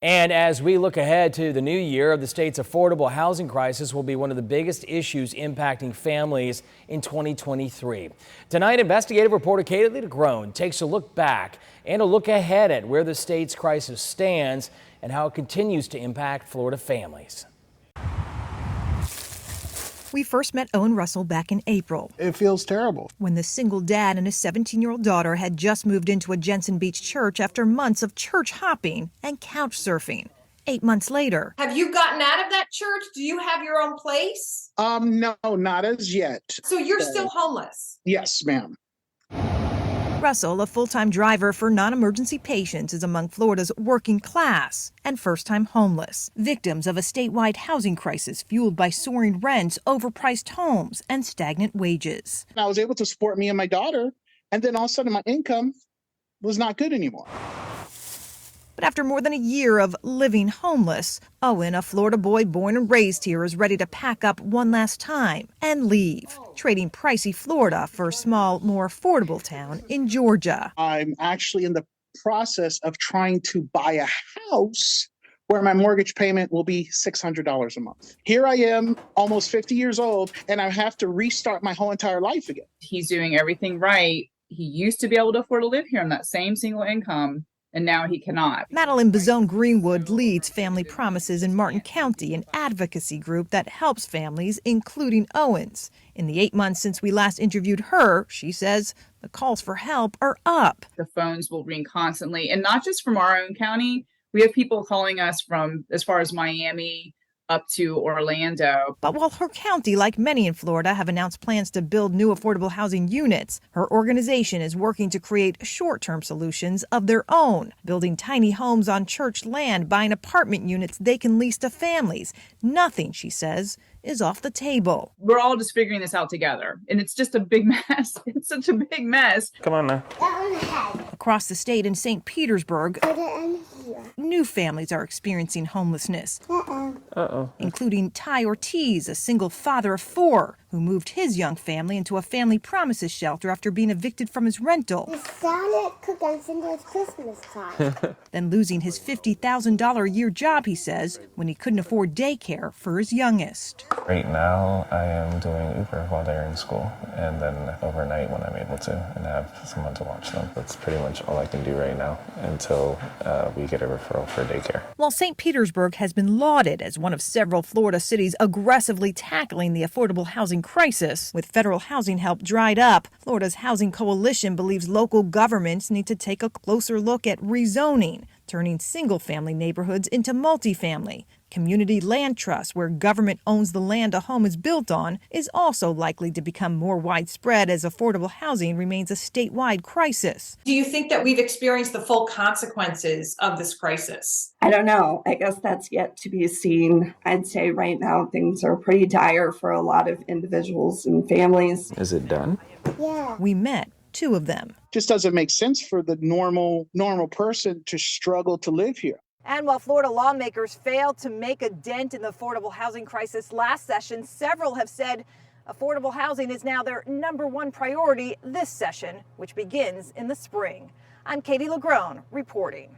And as we look ahead to the new year, the state's affordable housing crisis will be one of the biggest issues impacting families in 2023. Tonight, investigative reporter Katie LaGrone takes a look back and a look ahead at where the state's crisis stands and how it continues to impact Florida families. We first met Owen Russell back in April. It feels terrible. When the single dad and his 17-year-old daughter had just moved into a Jensen Beach church after months of church hopping and couch surfing. 8 months later. Have you gotten out of that church? Do you have your own place? No, not as yet. So you're still homeless? Yes, ma'am. Russell, a full-time driver for non-emergency patients, is among Florida's working class and first-time homeless, victims of a statewide housing crisis fueled by soaring rents, overpriced homes, and stagnant wages. I was able to support me and my daughter, and then all of a sudden my income was not good anymore. But after more than a year of living homeless, Owen, a Florida boy born and raised here, is ready to pack up one last time and leave, trading pricey Florida for a small, more affordable town in Georgia. I'm actually in the process of trying to buy a house where my mortgage payment will be $600 a month. Here I am, almost 50 years old, and I have to restart my whole entire life again. He's doing everything right. He used to be able to afford to live here on that same single income, and now he cannot. Madeline Bazone Greenwood leads Family Promises in Martin County, an advocacy group that helps families, including Owen's. In the 8 months since we last interviewed her, she says the calls for help are up. The phones will ring constantly, and not just from our own county. We have people calling us from as far as Miami up to Orlando. But while her county, like many in Florida, have announced plans to build new affordable housing units, her organization is working to create short-term solutions of their own, building tiny homes on church land, buying apartment units they can lease to families. Nothing, she says, is off the table. We're all just figuring this out together, and it's just a big mess. It's such a big mess. Come on now. Across the state in St. Petersburg, new families are experiencing homelessness, including Ty Ortiz, a single father of 4, who moved his young family into a Family Promises shelter after being evicted from his rental. It started cooking since it's Christmas time. Then losing his $50,000 a year job, he says, when he couldn't afford daycare for his youngest. Right now, I am doing Uber while they're in school, and then overnight when I'm able to, and have someone to watch them. That's pretty much all I can do right now until we get a referral for daycare. While St. Petersburg has been lauded as one of several Florida cities aggressively tackling the affordable housing crisis, with federal housing help dried up, Florida's Housing Coalition believes local governments need to take a closer look at rezoning, turning single-family neighborhoods into multifamily. Community land trusts, where government owns the land a home is built on, is also likely to become more widespread as affordable housing remains a statewide crisis. Do you think that we've experienced the full consequences of this crisis? I don't know. I guess that's yet to be seen. I'd say right now things are pretty dire for a lot of individuals and families. Is it done? Yeah. We met 2 of them. Just doesn't make sense for the normal person to struggle to live here. And while Florida lawmakers failed to make a dent in the affordable housing crisis last session, several have said affordable housing is now their #1 priority this session, which begins in the spring. I'm Katie LaGrone reporting.